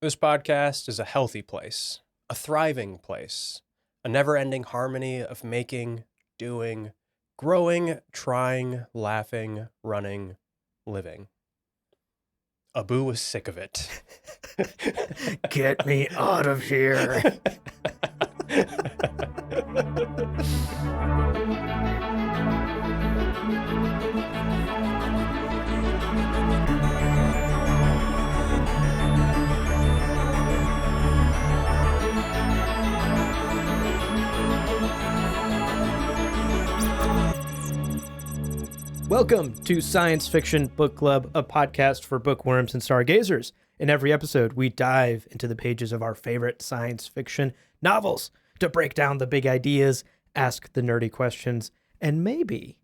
This podcast is a healthy place, a thriving place, a never-ending harmony of making, doing, growing, trying, laughing, running, living. Abu was sick of it. Get me out of here. Welcome to Science Fiction Book Club, a podcast for bookworms and stargazers. In every episode, we dive into the pages of our favorite science fiction novels to break down the big ideas, ask the nerdy questions, and maybe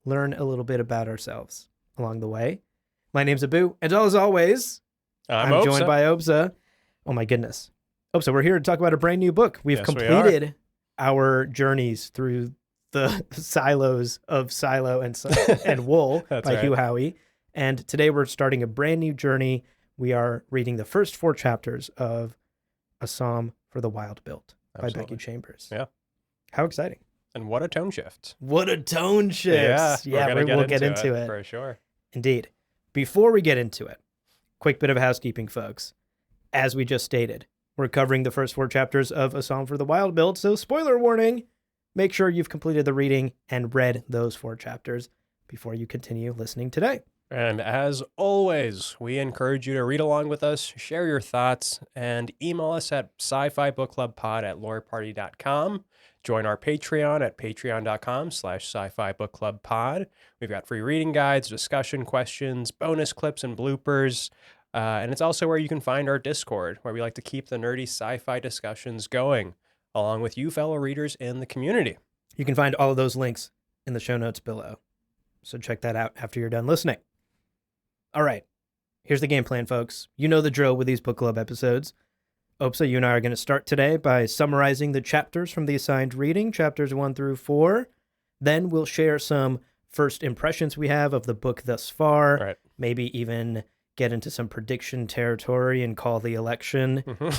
learn a little bit about ourselves along the way. My name's Abu, and as always, I'm joined by Obsa. Oh my goodness. Obsa, we're here to talk about a brand new book. We've completed our journeys through the silos of Silo and Wool by right. Hugh Howey. And today we're starting a brand new journey. We are reading the first 4 chapters of A Psalm for the Wild Built by Becky Chambers. Yeah. How exciting. And what a tone shift. What a tone shift. We'll get into it. For sure. Indeed. Before we get into it, quick bit of housekeeping, folks. As we just stated, we're covering the first 4 chapters of A Psalm for the Wild Built, so spoiler warning. Make sure you've completed the reading and read those 4 chapters before you continue listening today. And as always, we encourage you to read along with us, share your thoughts, and email us at sci-fi bookclubpod@lawrparty.com. Join our Patreon at patreon.com/sci-fi bookclubpod. We've got free reading guides, discussion questions, bonus clips, and bloopers. And it's also where you can find our Discord, where we like to keep the nerdy sci-fi discussions going, along with you fellow readers in the community. You can find all of those links in the show notes below. So check that out after you're done listening. All right, here's the game plan, folks. You know the drill with these book club episodes. Opsa, you and I are going to start today by summarizing the chapters from the assigned reading, chapters 1 through 4. Then we'll share some first impressions we have of the book thus far. Right. Maybe even get into some prediction territory and call the election. Mm-hmm.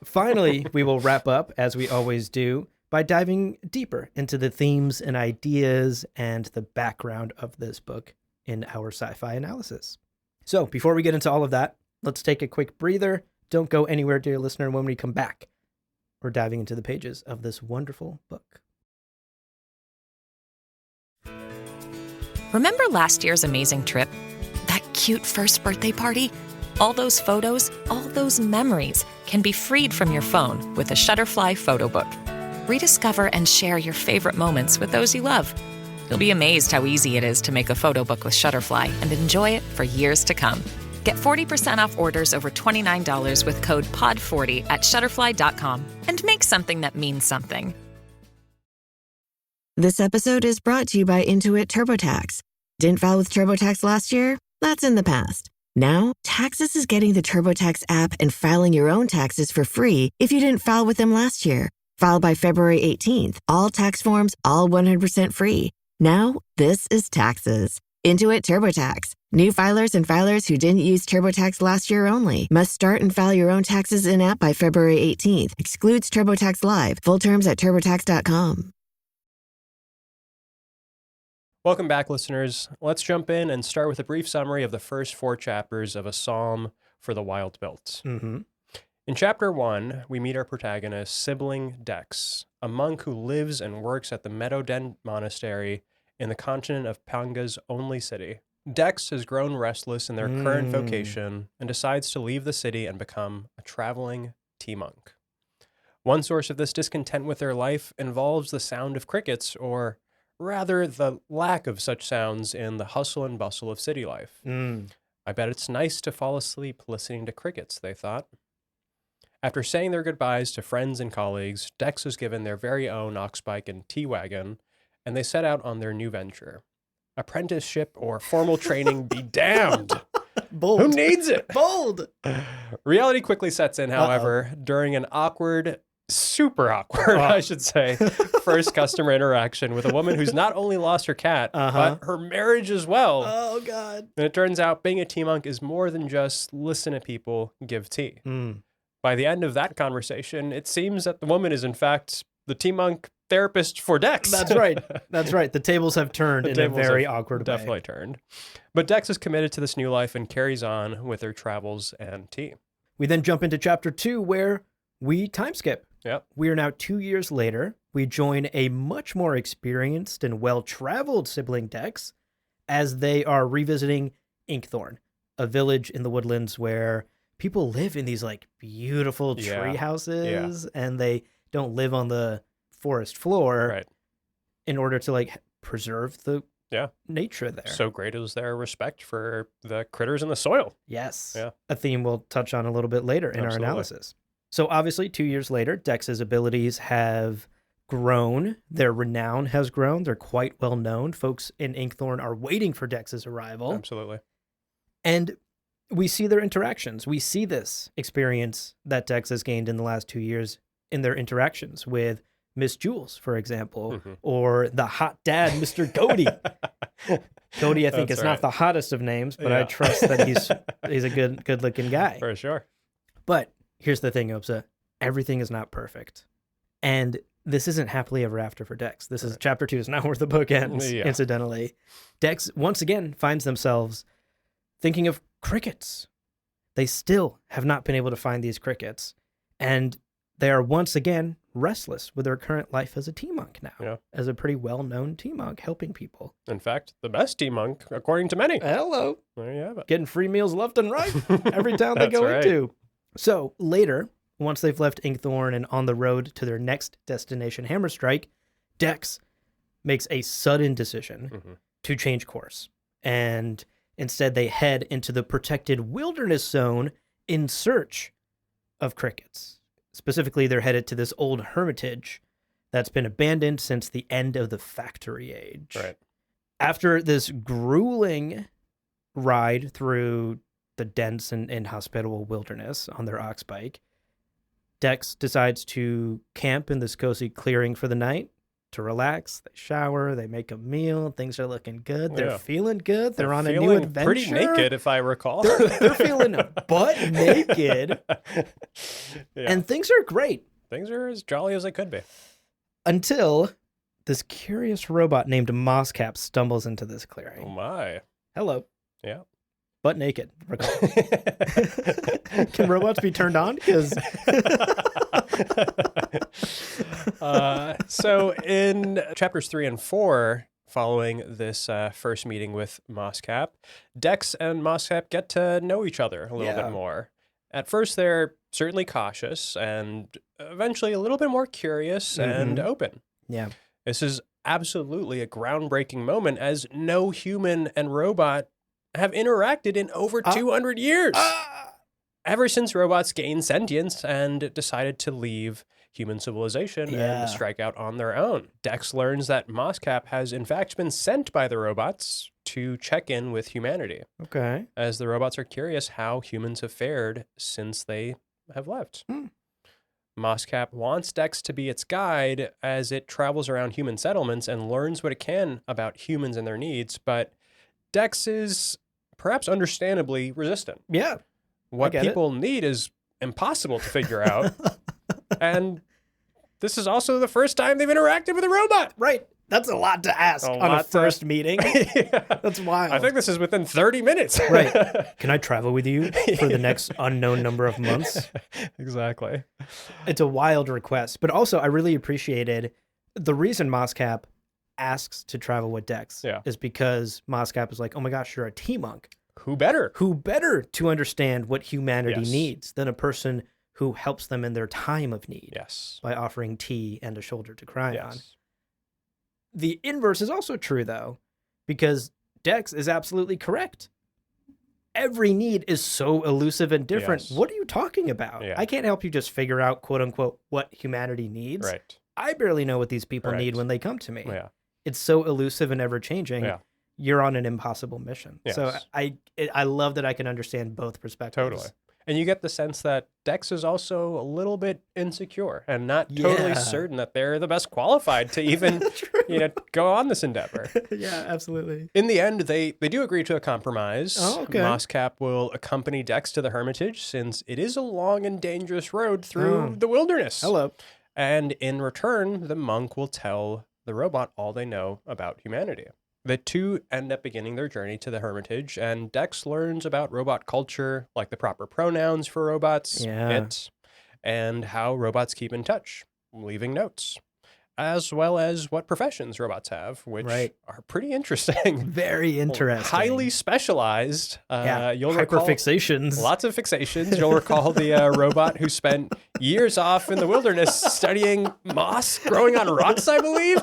Finally, we will wrap up, as we always do, by diving deeper into the themes and ideas and the background of this book in our sci-fi analysis. So before we get into all of that, let's take a quick breather. Don't go anywhere, dear listener. When we come back, we're diving into the pages of this wonderful book. Remember last year's amazing trip? That cute first birthday party? All those photos, all those memories can be freed from your phone with the Shutterfly Photo Book. Rediscover and share your favorite moments with those you love. You'll be amazed how easy it is to make a photo book with Shutterfly and enjoy it for years to come. Get 40% off orders over $29 with code POD40 at Shutterfly.com and make something that means something. This episode is brought to you by Intuit TurboTax. Didn't file with TurboTax last year? That's in the past. Now, Taxes is getting the TurboTax app and filing your own taxes for free if you didn't file with them last year. File by February 18th. All tax forms, all 100% free. Now, this is Taxes. Intuit TurboTax. New filers and filers who didn't use TurboTax last year only must start and file your own taxes in-app by February 18th. Excludes TurboTax Live. Full terms at turbotax.com. Welcome back, listeners. Let's jump in and start with a brief summary of the first 4 chapters of A Psalm for the Wild Built. Mm-hmm. In chapter 1, we meet our protagonist, sibling Dex, a monk who lives and works at the Meadowden Monastery in the continent of Panga's only city. Dex has grown restless in their current vocation and decides to leave the city and become a traveling tea monk. One source of this discontent with their life involves the sound of crickets, or rather the lack of such sounds in the hustle and bustle of city life. I bet it's nice to fall asleep listening to crickets, they thought. After saying their goodbyes to friends and colleagues, Dex was given their very own oxbike and tea wagon, and they set out on their new venture. Apprenticeship or formal training be damned. Bold. Who needs it? Bold. Reality quickly sets in, however, during an super awkward, I should say, first customer interaction with a woman who's not only lost her cat, but her marriage as well. Oh, God. And it turns out being a tea monk is more than just listen to people give tea. By the end of that conversation, it seems that the woman is, in fact, the T-Monk therapist for Dex. That's right. That's right. The tables have turned in a very awkward definitely way. turned. But Dex is committed to this new life and carries on with her travels and tea. We then jump into chapter 2 where we time skip. Yep. We are now 2 years later. We join a much more experienced and well-traveled sibling Dex as they are revisiting Inkthorn, a village in the woodlands where people live in these like beautiful tree houses and they don't live on the forest floor in order to like preserve the nature there. So great is their respect for the critters in the soil. Yes. Yeah. A theme we'll touch on a little bit later in our analysis. So obviously 2 years later, Dex's abilities have grown. Their renown has grown. They're quite well known. Folks in Inkthorn are waiting for Dex's arrival. Absolutely. And we see their interactions. We see this experience that Dex has gained in the last 2 years in their interactions with Miss Jules, for example, or the hot dad, Mr. Cody. Cody, I think, is not the hottest of names, but I trust that he's a good-looking guy. For sure. But here's the thing, Obsa. Everything is not perfect. And this isn't happily ever after for Dex. This is chapter 2 is not where the book ends, incidentally. Dex, once again, finds themselves thinking of crickets. They still have not been able to find these crickets. And they are once again restless with their current life as a T-Monk now, as a pretty well-known T-Monk helping people. In fact, the best T-Monk, according to many. Hello. There you have it. Getting free meals left and right every town they go into. So later, once they've left Inkthorn and on the road to their next destination, Hammerstrike, Dex makes a sudden decision to change course. And instead, they head into the protected wilderness zone in search of crickets. Specifically, they're headed to this old hermitage that's been abandoned since the end of the Factory Age. Right. After this grueling ride through the dense and inhospitable wilderness on their ox bike, Dex decides to camp in this cozy clearing for the night to relax. They shower, they make a meal, things are looking good. They're feeling good. They're on a new adventure. Pretty naked, if I recall. They're feeling butt naked. And things are great. Things are as jolly as they could be. Until this curious robot named Mosscap stumbles into this clearing. Oh my. Hello. Yeah. Butt naked. Can robots be turned on? Because so in chapters 3 and 4, following this first meeting with Mosscap, Dex and Mosscap get to know each other a little bit more. At first, they're certainly cautious and eventually a little bit more curious and open. Yeah. This is absolutely a groundbreaking moment as no human and robot have interacted in over 200 years. Ever since robots gained sentience and decided to leave human civilization and strike out on their own. Dex learns that Mosscap has in fact been sent by the robots to check in with humanity. Okay. As the robots are curious how humans have fared since they have left. Mosscap wants Dex to be its guide as it travels around human settlements and learns what it can about humans and their needs, but Dex is perhaps understandably resistant. Yeah. What people need is impossible to figure out. And this is also the first time they've interacted with a robot. Right. That's a lot to ask on a first meeting. That's wild. I think this is within 30 minutes. Right. Can I travel with you for the next unknown number of months? Exactly. It's a wild request. But also, I really appreciated the reason Mosscap asks to travel with Dex is because Mosscap is like, oh my gosh, you're a T-Monk. Who better? Who better to understand what humanity needs than a person who helps them in their time of need by offering tea and a shoulder to cry on. The inverse is also true, though, because Dex is absolutely correct. Every need is so elusive and different. What are you talking about? I can't help you just figure out, quote unquote, what humanity needs. Right. I barely know what these people need when they come to me. It's so elusive and ever changing. You're on an impossible mission. So I love that I can understand both perspectives. Totally. And you get the sense that Dex is also a little bit insecure and not totally Yeah. certain that they're the best qualified to even, go on this endeavor. Yeah, absolutely. In the end, they do agree to a compromise. Oh, okay. Moscap will accompany Dex to the Hermitage since it is a long and dangerous road through the wilderness. Hello. And in return, the monk will tell the robot all they know about humanity. The two end up beginning their journey to the Hermitage, and Dex learns about robot culture, like the proper pronouns for robots, it, and how robots keep in touch, leaving notes, as well as what professions robots have, which are pretty interesting. Very interesting. Highly specialized. You'll recall hyperfixations. lots of fixations. You'll recall the robot who spent years off in the wilderness studying moss growing on rocks, I believe.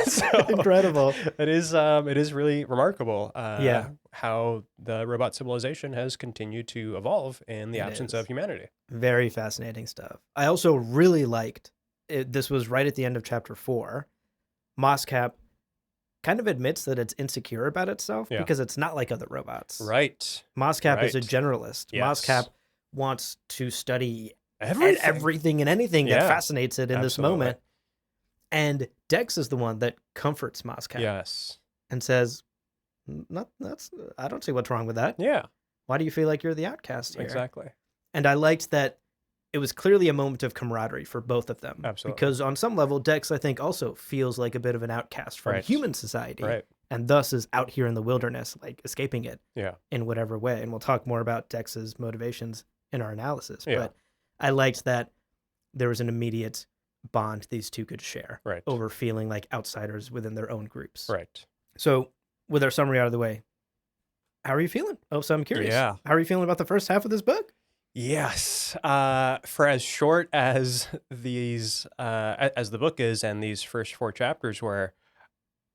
So Incredible. it is really remarkable how the robot civilization has continued to evolve in the absence of humanity. Very fascinating stuff. I also really liked this was right at the end of chapter 4. Moscap kind of admits that it's insecure about itself because it's not like other robots. Right. Moscap is a generalist. Yes. Moscap wants to study Everything. everything and anything that fascinates it in this Absolutely. moment. And Dex is the one that comforts Moscap Yes. and says, I don't see what's wrong with that. Yeah, Why do you feel like you're the outcast here? exactly. And I liked that it was clearly a moment of camaraderie for both of them. Absolutely. Because on some level, Dex, I think, also feels like a bit of an outcast from Right. human society. Right. And thus is out here in the wilderness, like escaping it Yeah. in whatever way. And we'll talk more about Dex's motivations in our analysis. Yeah. But I liked that there was an immediate bond these two could share Right. over feeling like outsiders within their own groups. Right. So with our summary out of the way, how are you feeling? Oh, so I'm curious. Yeah. How are you feeling about the first half of this book? Yes. For as short as these, as the book is, and these first 4 chapters were,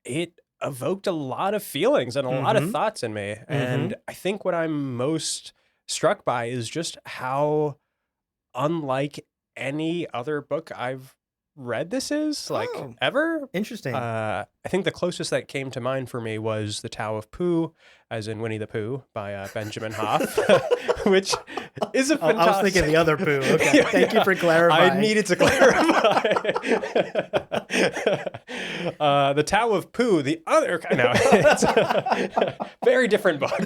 it evoked a lot of feelings and a lot of thoughts in me. And I think what I'm most struck by is just how unlike any other book I've read this is, like, Oh. ever. Interesting. I think the closest that came to mind for me was The Tao of Pooh, as in Winnie the Pooh by Benjamin Hoff, which is a fantastic... I was thinking the other Pooh. Okay. Yeah, Thank you for clarifying. I needed to clarify. The Tao of Pooh, the other... No, it's a very different book.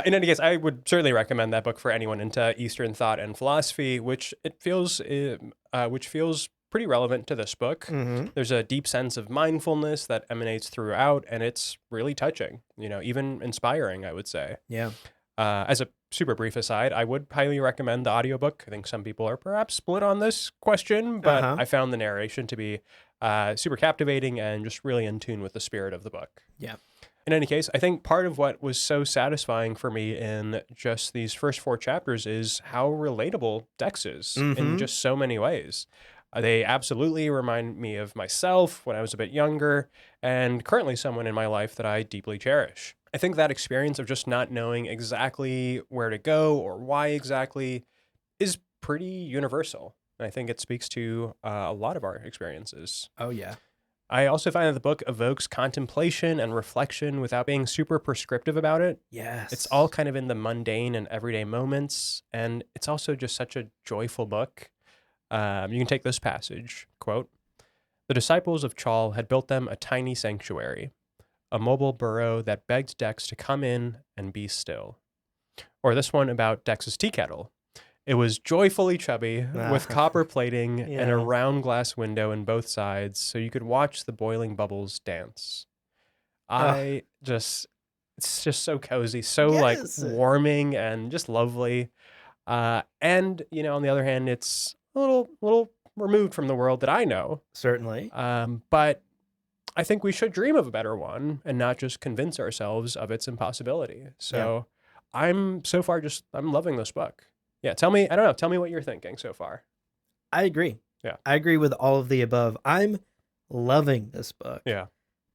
In any case, I would certainly recommend that book for anyone into Eastern thought and philosophy, which feels pretty relevant to this book. There's a deep sense of mindfulness that emanates throughout, and it's really touching, even inspiring, I would say. Yeah. As a super brief aside, I would highly recommend the audiobook. I think some people are perhaps split on this question, but I found the narration to be super captivating and just really in tune with the spirit of the book. Yeah. In any case, I think part of what was so satisfying for me in just these first 4 chapters is how relatable Dex is in just so many ways. They absolutely remind me of myself when I was a bit younger, and currently someone in my life that I deeply cherish. I think that experience of just not knowing exactly where to go or why exactly is pretty universal. And I think it speaks to a lot of our experiences. Oh, yeah. I also find that the book evokes contemplation and reflection without being super prescriptive about it. Yes. It's all kind of in the mundane and everyday moments, and it's also just such a joyful book. You can take this passage, quote, "The disciples of Chol had built them a tiny sanctuary, a mobile burrow that begged Dex to come in and be still." Or this one about Dex's tea kettle. "It was joyfully chubby, with copper plating and a round glass window in both sides, so you could watch the boiling bubbles dance." It's just so cozy, so like warming and just lovely. And, on the other hand, it's a little removed from the world that I know. Certainly. But I think we should dream of a better one and not just convince ourselves of its impossibility. So I'm loving this book. Yeah, tell me what you're thinking so far. I agree. Yeah. I agree with all of the above. I'm loving this book. Yeah.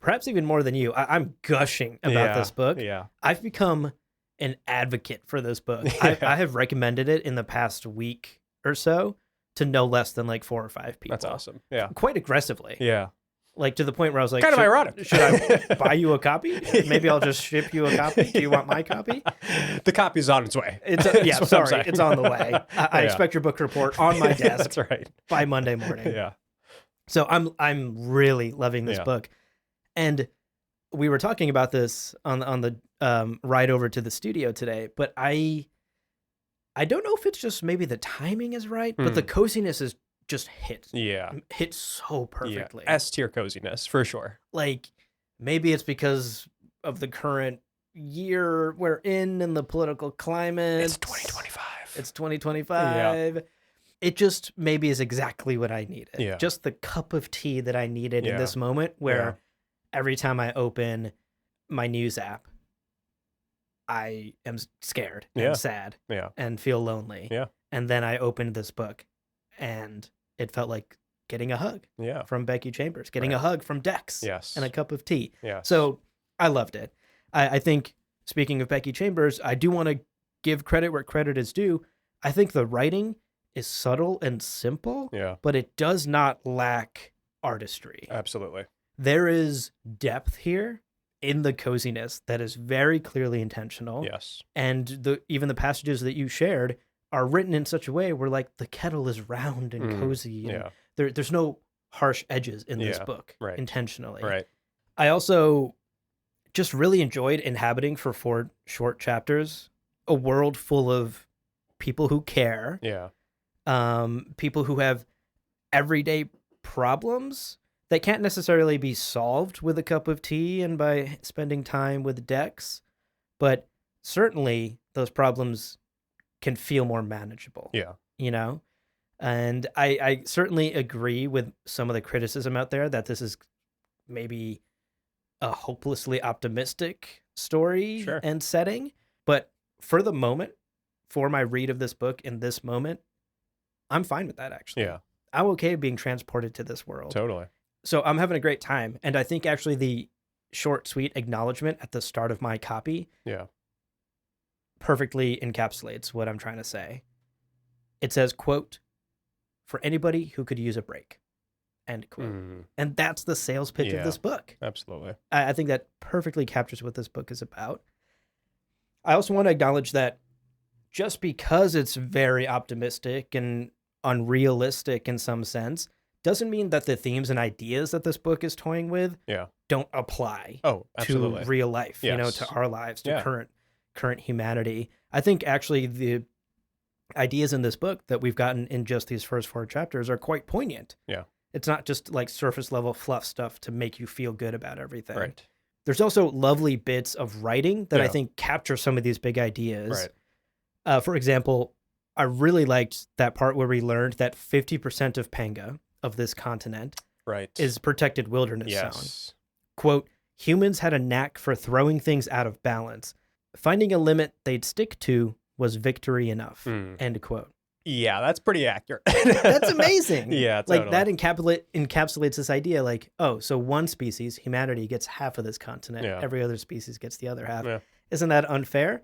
Perhaps even more than you. I'm gushing about this book. Yeah. I've become an advocate for this book. Yeah. I have recommended it in the past week or so to no less than like 4 or 5 people. That's awesome. Yeah. Quite aggressively. Yeah. Like to the point where I was like, Kind of ironic. Should I buy you a copy? Maybe I'll just ship you a copy. Do you want my copy? The copy's on its way. It's That's what I'm saying. it's on the way. I Yeah. expect your book report on my desk That's right. by Monday morning. Yeah. So I'm really loving this Yeah. book, and we were talking about this on the ride over to the studio today. But I don't know if it's just maybe the timing is right, but the coziness is just hit Yeah. so perfectly. Yeah. S tier coziness for sure. Like maybe it's because of the current year we're in and the political climate. It's 2025. It's 2025. It just maybe is exactly what I needed. Yeah. Just the cup of tea that I needed in Yeah. this moment where every time I open my news app, I am scared and sad Yeah. and feel lonely. Yeah. And then I opened this book and it felt like getting a hug Yeah. from Becky Chambers, getting a hug from Dex Yes. and a cup of tea. Yeah. So I loved it. I think, speaking of Becky Chambers, I do want to give credit where credit is due. I think the writing is subtle and simple, Yeah. but it does not lack artistry. Absolutely. There is depth here in the coziness that is very clearly intentional. Yes. And even the passages that you shared are written in such a way where like the kettle is round and cozy. And Yeah. there's no harsh edges in this Yeah, book right. intentionally. Right. I also just really enjoyed inhabiting for 4 short chapters a world full of people who care, Yeah. people who have everyday problems that can't necessarily be solved with a cup of tea and by spending time with Dex, but certainly those problems can feel more manageable. Yeah. You know? And I certainly agree with some of the criticism out there that this is maybe a hopelessly optimistic story Sure. and setting. But for the moment, for my read of this book in this moment, I'm fine with that, actually. Yeah. I'm okay being transported to this world. Totally. So I'm having a great time. And I think actually the short, sweet acknowledgement at the start of my copy Yeah. perfectly encapsulates what I'm trying to say. It says, quote, "For anybody who could use a break," end quote. And that's the sales pitch Yeah. of this book. Absolutely. I think that perfectly captures what this book is about. I also want to acknowledge that just because it's very optimistic and unrealistic in some sense, doesn't mean that the themes and ideas that this book is toying with Yeah. don't apply Oh, absolutely. to real life, you know, Yes. to our lives, to Yeah. current humanity. I think actually the ideas in this book that we've gotten in just these first 4 chapters are quite poignant. Yeah. It's not just like surface level fluff stuff to make you feel good about everything. Right. There's also lovely bits of writing that I Yeah. think capture some of these big ideas. Right. For example, I really liked that part where we learned that 50% of Panga, of this continent, Right. is protected wilderness zone. yes. Quote, "Humans had a knack for throwing things out of balance. Finding a limit they'd stick to was victory enough." End quote. Yeah, that's pretty accurate. That's amazing. Yeah, like that totally. encapsulates this idea like, oh, so one species, humanity, gets half of this continent. Yeah. Every other species gets the other half. Yeah. Isn't that unfair?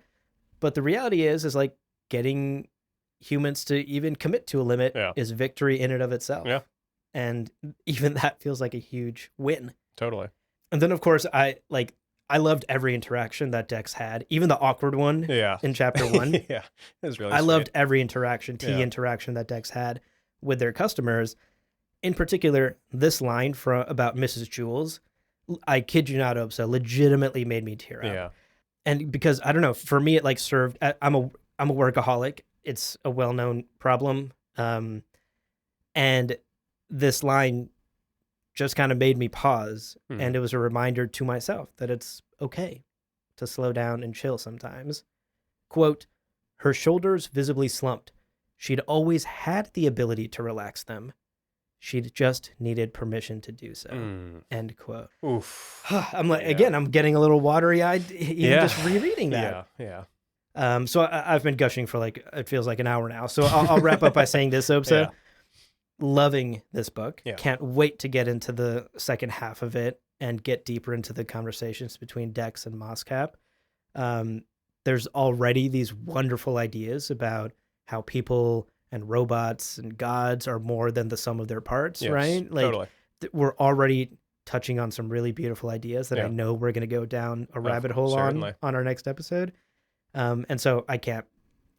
But the reality is like getting humans to even commit to a limit Yeah. is victory in and of itself. Yeah. And even that feels like a huge win. Totally. And then of course I loved every interaction that Dex had, even the awkward one Yeah. in chapter 1. Yeah. It was really I sweet. loved every interaction, Yeah. interaction that Dex had with their customers. In particular, this line about Mrs. Jules, I kid you not, Obsa, legitimately made me tear up. Yeah. And because I don't know, for me, it like served. I'm a workaholic. It's a well-known problem, and this line just kind of made me pause, and it was a reminder to myself that it's okay to slow down and chill sometimes. Quote, "Her shoulders visibly slumped. She'd always had the ability to relax them. She'd just needed permission to do so." End quote. Oof. I'm like, Yeah. again, I'm getting a little watery-eyed even just rereading that. Yeah. Yeah. So I've been gushing for like, it feels like an hour now. So I'll wrap up by saying this, Obsa. Yeah. Loving this book. Yeah. Can't wait to get into the second half of it and get deeper into the conversations between Dex and Moscap. There's already these wonderful ideas about how people and robots and gods are more than the sum of their parts, Yes, right? Like totally. we're already touching on some really beautiful ideas that I Yeah. know we're going to go down a rabbit hole certainly. on our next episode. And so I can't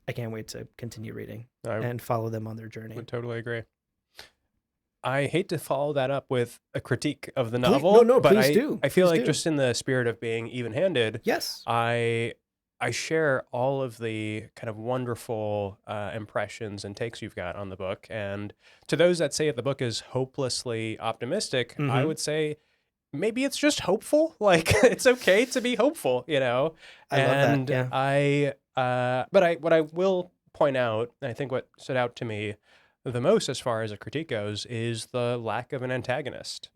wait to continue reading I and follow them on their journey. would totally agree. I hate to follow that up with a critique of the Please- novel, no, but please do. I feel Please like do. just in the spirit of being even-handed, Yes. I share all of the kind of wonderful impressions and takes you've got on the book. And to those that say that the book is hopelessly optimistic, I Mhm. would say maybe it's just hopeful. Like it's okay to be hopeful, you know. I love that, And yeah. what I will point out, and I think what stood out to me the most as far as a critique goes, is the lack of an antagonist,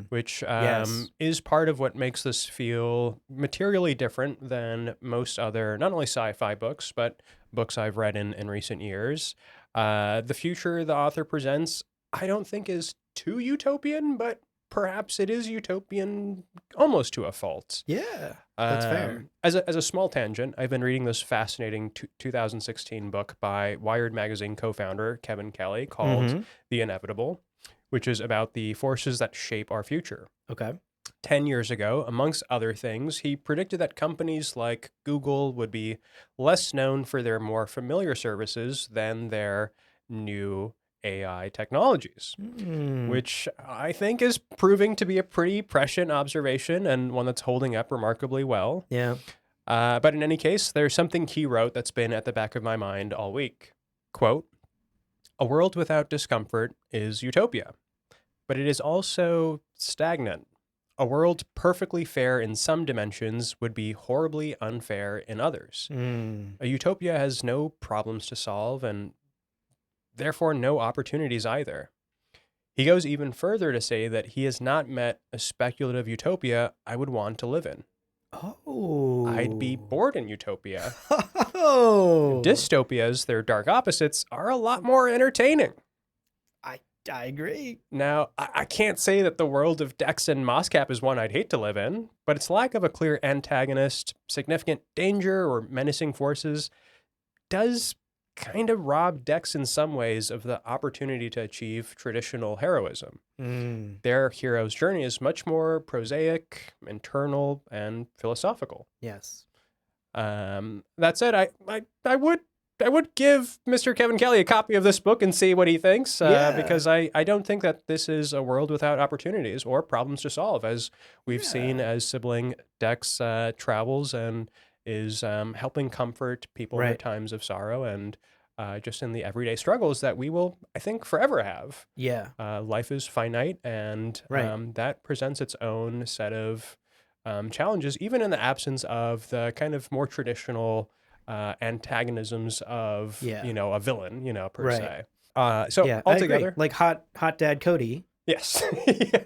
which Yes. is part of what makes this feel materially different than most other, not only sci-fi books, but books I've read in recent years. The future the author presents, I don't think is too utopian, but perhaps it is utopian almost to a fault. Yeah. That's fair. As a small tangent, I've been reading this fascinating 2016 book by Wired magazine co-founder Kevin Kelly called Mhm. The Inevitable, which is about the forces that shape our future. Okay. 10 years ago, amongst other things, he predicted that companies like Google would be less known for their more familiar services than their new AI technologies, which I think is proving to be a pretty prescient observation and one that's holding up remarkably well. Yeah. But in any case, there's something he wrote that's been at the back of my mind all week. Quote, "A world without discomfort is utopia, but it is also stagnant. A world perfectly fair in some dimensions would be horribly unfair in others. A utopia has no problems to solve and therefore no opportunities either." He goes even further to say that he has not met a speculative utopia I would want to live in. Oh. I'd be bored in utopia. Oh. Dystopias, their dark opposites, are a lot more entertaining. I agree. Now, I can't say that the world of Dex and Moscap is one I'd hate to live in, but its lack of a clear antagonist, significant danger, or menacing forces does kind of rob Dex in some ways of the opportunity to achieve traditional heroism. Their hero's journey is much more prosaic, internal, and philosophical. Yes. That said, I would give Mr. Kevin Kelly a copy of this book and see what he thinks, Yeah. because I don't think that this is a world without opportunities or problems to solve, as we've seen as sibling Dex travels and is helping comfort people in their Right. times of sorrow and just in the everyday struggles that we will, I think, forever have. Yeah. Life is finite, and Right. that presents its own set of challenges, even in the absence of the kind of more traditional antagonisms of, Yeah. a villain, per Right. se. So Yeah. I agree. altogether, Like hot dad Cody. yes. Yeah.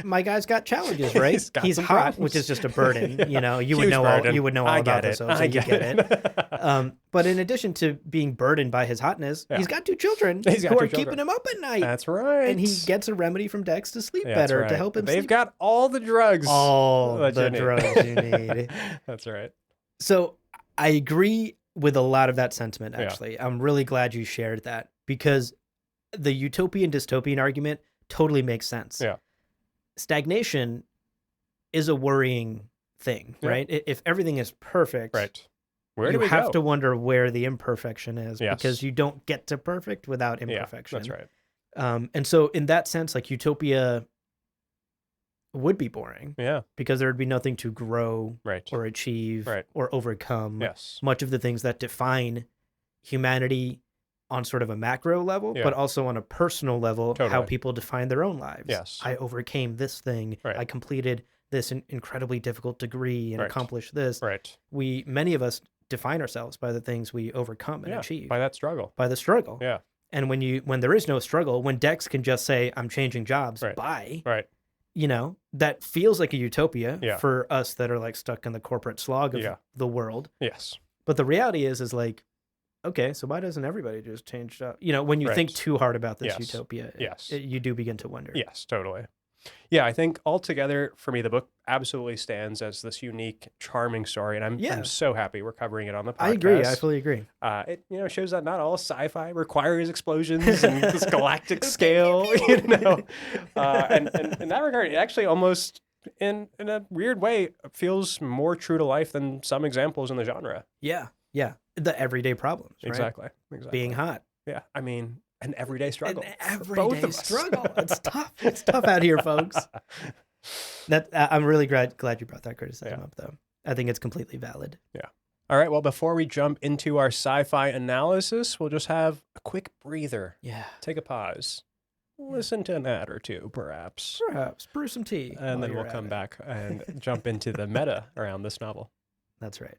My guy's got challenges, right? He's got He's some hot, problems. which is just a burden. Yeah. You would Huge know burden. all. You would know all I about get this, it. so I you get it. it. But in addition to being burdened by his hotness, Yeah. he's got two children He's got who two are keeping children. him up at night. That's right. And he gets a remedy from Dex to sleep Yeah, that's better right. to help him They've sleep. got all the drugs. all that the you need. drugs you need. That's right. So I agree with a lot of that sentiment, Yeah. actually. I'm really glad you shared that because the utopian dystopian argument totally makes sense. Yeah. Stagnation is a worrying thing, Yeah. right? If everything is perfect, Right. Where do you we have go? to wonder where the imperfection is Yes. because you don't get to perfect without Yeah, imperfection. that's right. And so in that sense, like utopia would be boring Yeah. because there would be nothing to grow Right. or achieve Right. or overcome. Yes. Much of the things that define humanity on sort of a macro level, Yeah. but also on a personal level, how Totally. people define their own lives. Yes. I overcame this thing. Right. I completed this incredibly difficult degree and Right. accomplished this. Right. Many of us define ourselves by the things we overcome and Yeah. achieve, By that struggle. by the struggle. Yeah. And when there is no struggle, when Dex can just say, I'm changing jobs, Right. bye, Right. that feels like a utopia Yeah. for us that are like stuck in the corporate slog of Yeah. the world. Yes. But the reality is like, okay, so why doesn't everybody just change jobs? When you think Right. too hard about this Yes. utopia, Yes. you do begin to wonder. Yes, totally. Yeah, I think altogether for me, the book absolutely stands as this unique, charming story, and I'm so happy we're covering it on the podcast. I agree. I fully agree. It shows that not all sci-fi requires explosions and this galactic scale, and in that regard, it actually almost in a weird way feels more true to life than some examples in the genre. Yeah. The everyday problems, right? Exactly. Being hot. Yeah, I mean, an everyday struggle. An for both everyday of us. struggle. It's tough. It's tough out here, folks. I'm really glad you brought that criticism up, though. I think it's completely valid. Yeah. All right. Well, before we jump into our sci-fi analysis, we'll just have a quick breather. Yeah. Take a pause. Listen to an ad or two, perhaps. Perhaps. Brew some tea. And then we'll come back and jump into the meta around this novel. That's right.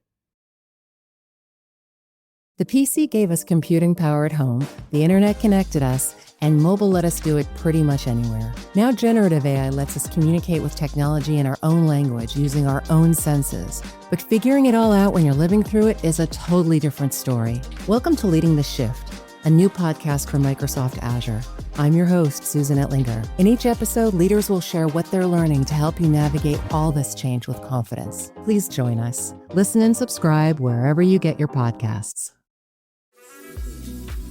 The PC gave us computing power at home, the internet connected us, and mobile let us do it pretty much anywhere. Now generative AI lets us communicate with technology in our own language using our own senses. But figuring it all out when you're living through it is a totally different story. Welcome to Leading the Shift, a new podcast from Microsoft Azure. I'm your host, Susan Ettlinger. In each episode, leaders will share what they're learning to help you navigate all this change with confidence. Please join us. Listen and subscribe wherever you get your podcasts.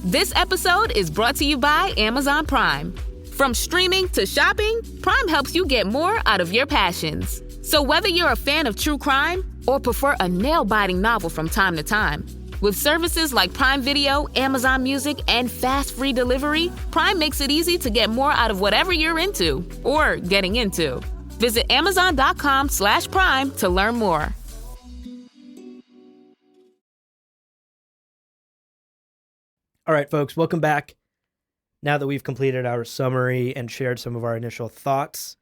This episode is brought to you by Amazon Prime. From streaming to shopping, Prime helps you get more out of your passions. So whether you're a fan of true crime or prefer a nail-biting novel from time to time, with services like Prime Video, Amazon Music, and fast free delivery, Prime makes it easy to get more out of whatever you're into or getting into. Visit Amazon.com/Prime to learn more. All right, folks, welcome back. Now that we've completed our summary and shared some of our initial thoughts,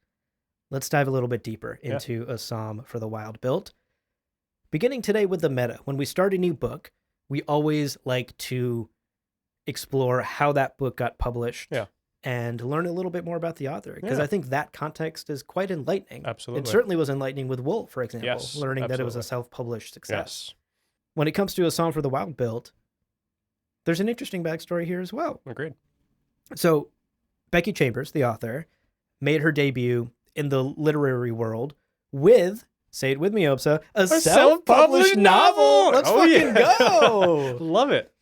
let's dive a little bit deeper into A Psalm for the Wild Built. Beginning today with the meta. When we start a new book, we always like to explore how that book got published and learn a little bit more about the author, because I think that context is quite enlightening. Absolutely. It certainly was enlightening with Wool, for example, learning that it was a self-published success. Yes. When it comes to A Psalm for the Wild Built, there's an interesting backstory here as well. Agreed. So, Becky Chambers, the author, made her debut in the literary world with, say it with me, Opsa, a self-published novel. Let's fucking go. Love it.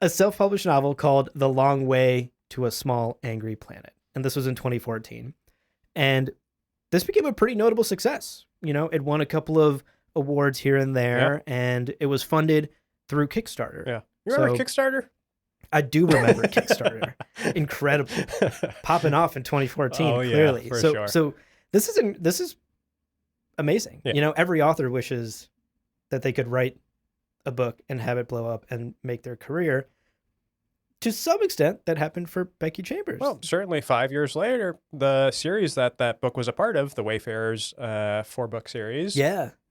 A self-published novel called The Long Way to a Small Angry Planet. And this was in 2014. And this became a pretty notable success. You know, it won a couple of awards here and there, and it was funded through Kickstarter. Yeah. You remember Kickstarter? I do remember Kickstarter. Incredible. Popping off in 2014, clearly. For sure. So this is amazing. Yeah. You know, every author wishes that they could write a book and have it blow up and make their career. To some extent, that happened for Becky Chambers. Well, certainly 5 years later, the series that book was a part of, the Wayfarers 4-book series,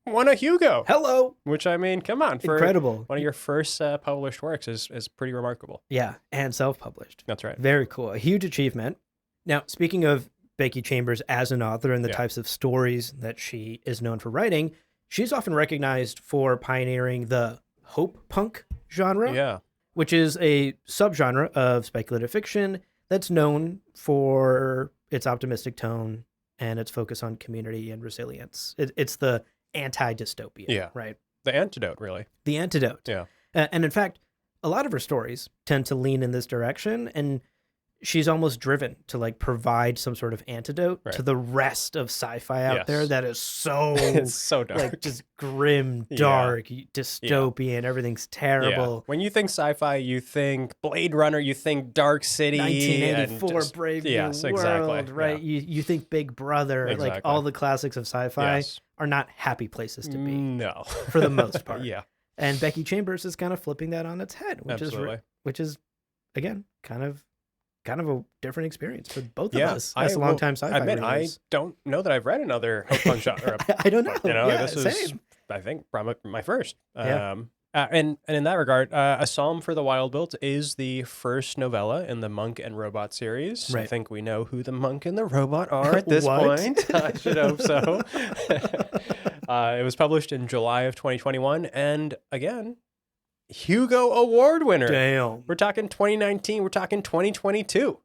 won a Hugo. Hello. Which, I mean, come on. For incredible. One of your first published works is pretty remarkable. Yeah, and self-published. That's right. Very cool. A huge achievement. Now, speaking of Becky Chambers as an author and the types of stories that she is known for writing, she's often recognized for pioneering the hope punk genre, which is a subgenre of speculative fiction that's known for its optimistic tone and its focus on community and resilience. It's the anti-dystopia, right? The antidote, really. The antidote. Yeah. And in fact, a lot of her stories tend to lean in this direction, and she's almost driven to like provide some sort of antidote to the rest of sci-fi out there that is so it's so dark, like just grim, dark, dystopian. Everything's terrible. When you think sci-fi, you think Blade Runner, you think Dark City, 1984, Brave New World, exactly. right? You think Big Brother, like all the classics of sci-fi are not happy places to be. No, for the most part. And Becky Chambers is kind of flipping that on its head, which is again kind of a different experience for both of us as longtime sci-fi readers. I don't know that I've read another hope punk genre. I don't know. You know, this is, I think, probably my first. And in that regard, A Psalm for the Wild Built is the first novella in the Monk and Robot series. Right. I think we know who the Monk and the Robot are at this point. I should hope so. It was published in July of 2021, and again, Hugo Award winner. Damn. We're talking 2019. We're talking 2022.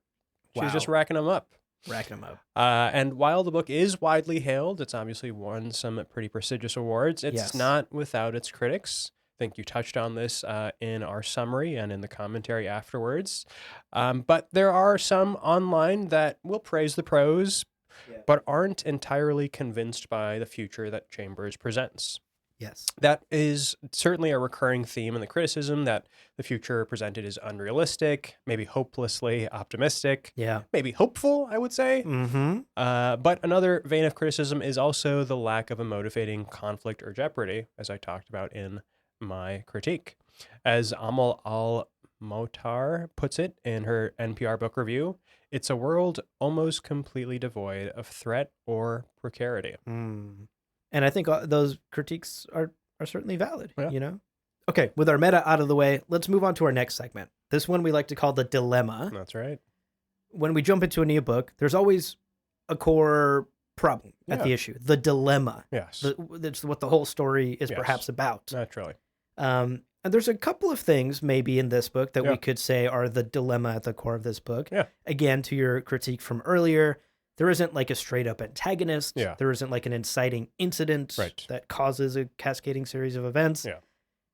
She's just racking them up. Racking them up. And while the book is widely hailed, it's obviously won some pretty prestigious awards. It's Yes. not without its critics. I think you touched on this in our summary and in the commentary afterwards. But there are some online that will praise the prose, but aren't entirely convinced by the future that Chambers presents. Yes. That is certainly a recurring theme in the criticism, that the future presented is unrealistic, maybe hopelessly optimistic, Yeah. maybe hopeful, I would say. Mm-hmm. But another vein of criticism is also the lack of a motivating conflict or jeopardy, as I talked about in my critique. As Amal Al-Motar puts it in her NPR book review, it's a world almost completely devoid of threat or precarity. And I think those critiques are certainly valid, Yeah. you know? Okay, with our meta out of the way, let's move on to our next segment. This one we like to call the dilemma. That's right. When we jump into a new book, there's always a core problem at the Yeah. issue, the dilemma. Yes. That's what the whole story is Yes. perhaps about. Naturally. And there's a couple of things maybe in this book that Yeah. we could say are the dilemma at the core of this book. Yeah. Again, to your critique from earlier, there isn't like a straight up antagonist. Yeah. There isn't like an inciting incident Right. that causes a cascading series of events. Yeah.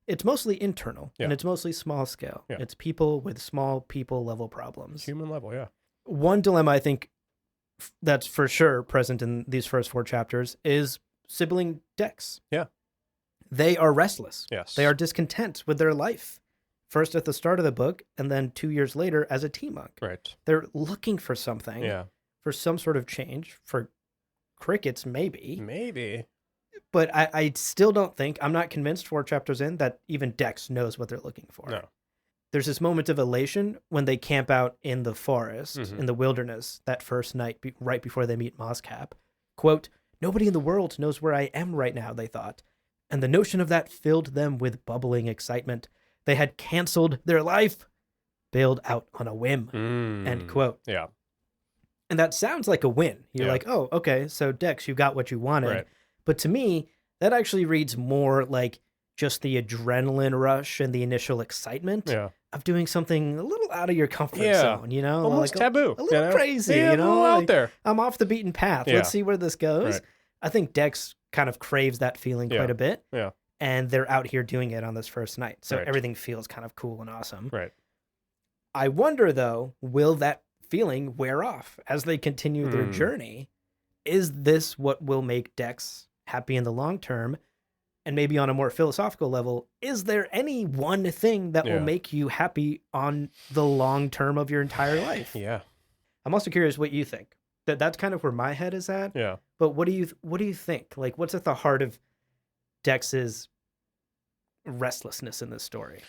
It's mostly internal and Yeah. it's mostly small scale. Yeah. It's people with small people level problems. Human level, yeah. One dilemma I think that's for sure present in these first 4 chapters is sibling Dex. Yeah. They are restless. Yes. They are discontent with their life. First at the start of the book, and then 2 years later as a tea monk. Right. They're looking for something, Yeah. for some sort of change, for crickets maybe. Maybe. But I still don't think, I'm not convinced 4 chapters in that even Dex knows what they're looking for. No. There's this moment of elation when they camp out in the forest, in the wilderness, that first night right before they meet Moscap. Quote, "Nobody in the world knows where I am right now," they thought. And the notion of that filled them with bubbling excitement. They had canceled their life, bailed out on a whim, end quote. Yeah. And that sounds like a win. You're Yeah. like, oh, okay, so Dex, you got what you wanted. Right. But to me, that actually reads more like just the adrenaline rush and the initial excitement Yeah. of doing something a little out of your comfort Yeah. zone, you know? Almost like taboo. A little crazy, yeah, you know? A little out Like, there. I'm off the beaten path. Yeah. Let's see where this goes. Right. I think Dex kind of craves that feeling Yeah. quite a bit. Yeah. And they're out here doing it on this first night. So Right. everything feels kind of cool and awesome. Right. I wonder, though, will that feeling wear off as they continue their Hmm. journey? Is this what will make Dex happy in the long term? And maybe on a more philosophical level, is there any one thing that Yeah. will make you happy on the long term of your entire life? Yeah. I'm also curious what you think. That's kind of where my head is at. Yeah. But what do you think? Like, what's at the heart of Dex's restlessness in this story?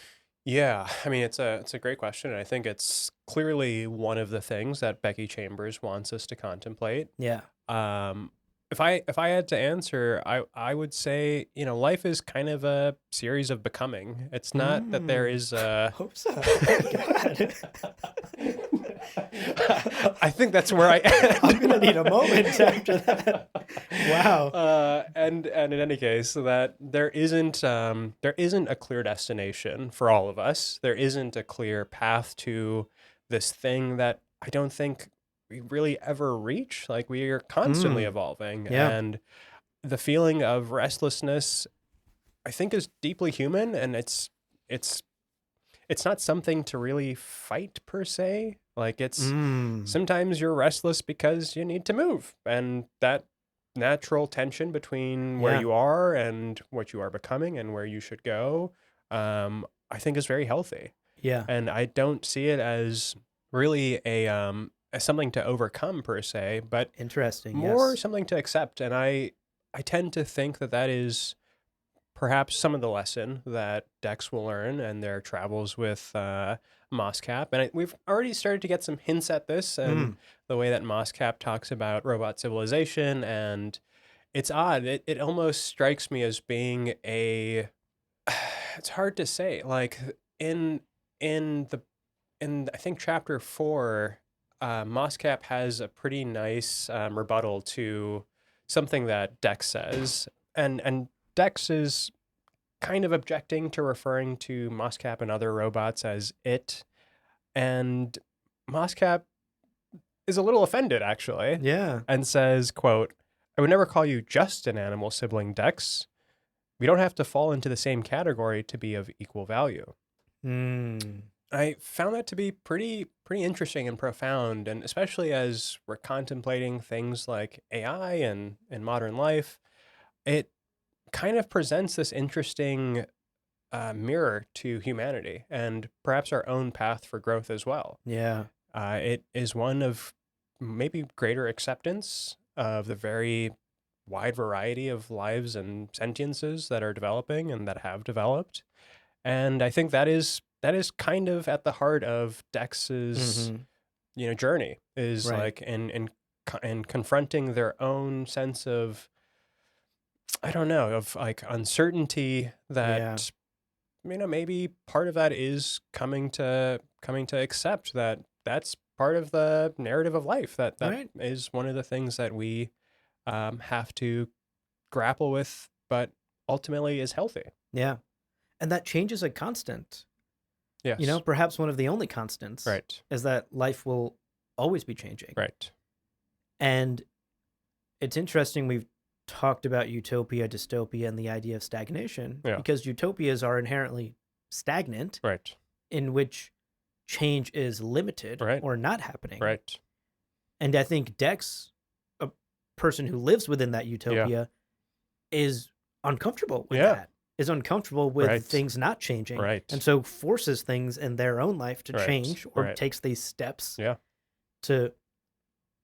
Yeah, I mean it's a great question, and I think it's clearly one of the things that Becky Chambers wants us to contemplate. Yeah. If I had to answer, I would say, life is kind of a series of becoming. It's not that there is a. Hope so. God. I think that's where I end. I'm gonna need a moment after that. Wow. And in any case, that there isn't a clear destination for all of us. There isn't a clear path to this thing that I don't think we really ever reach. Like, we are constantly evolving. Yeah. And the feeling of restlessness, I think, is deeply human, and it's not something to really fight per se. Like, it's sometimes you're restless because you need to move, and that natural tension between where Yeah. you are and what you are becoming and where you should go, I think is very healthy. Yeah. And I don't see it as really as something to overcome per se, but Interesting. more Yes. something to accept. And I tend to think that is perhaps some of the lesson that Dex will learn in their travels with Moscap. And we've already started to get some hints at this, and the way that Moscap talks about robot civilization. And it's odd. It almost strikes me as being it's hard to say. Like, in I think chapter 4, Moscap has a pretty nice rebuttal to something that Dex says, and Dex is kind of objecting to referring to Moscap and other robots as it, and Moscap is a little offended, actually, Yeah. and says, quote, "I would never call you just an animal sibling, Dex. We don't have to fall into the same category to be of equal value." Mm. I found that to be pretty interesting and profound, and especially as we're contemplating things like AI and in modern life, it kind of presents this interesting mirror to humanity and perhaps our own path for growth as well. Yeah. It is one of maybe greater acceptance of the very wide variety of lives and sentiences that are developing and that have developed. And I think that is kind of at the heart of Dex's Mhm. journey is Right. like in confronting their own sense of, I don't know, of like uncertainty Yeah. that maybe part of that is coming to accept that that's part of the narrative of life, that Right. is one of the things that we have to grapple with, but ultimately is healthy. Yeah. And that change is a constant. You know, Yes. perhaps one of the only constants Right. is that life will always be changing. Right. And it's interesting we've talked about utopia, dystopia, and the idea of stagnation Yeah. because utopias are inherently stagnant, Right. in which change is limited Right. or not happening. Right. And I think Dex, a person who lives within that utopia, is uncomfortable with Yeah. that, is uncomfortable with Right. things not changing. Right. And so forces things in their own life to Right. change or Right. takes these steps Yeah. to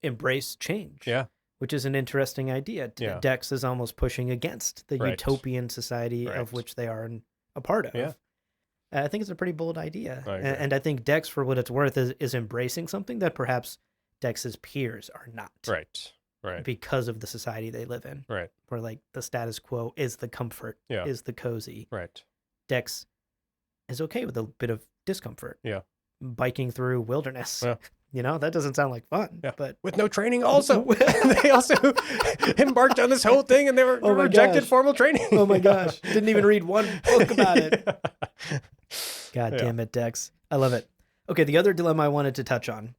embrace change. Yeah. Which is an interesting idea. Yeah. Dex is almost pushing against the Right. utopian society Right. of which they are a part of. Yeah. I think it's a pretty bold idea. I agree. And I think Dex, for what it's worth, is embracing something that perhaps Dex's peers are not. Right. Right. Because of the society they live in. Right. Where like the status quo is the comfort, Yeah. is the cozy. Right. Dex is okay with a bit of discomfort. Yeah. Biking through wilderness. Yeah. You know, that doesn't sound like fun. Yeah. But With no training also. They also embarked on this whole thing and they were Oh my rejected gosh. formal training. Oh my gosh. Didn't even read one book about it. God Yeah. damn it, Dex. I love it. Okay, the other dilemma I wanted to touch on,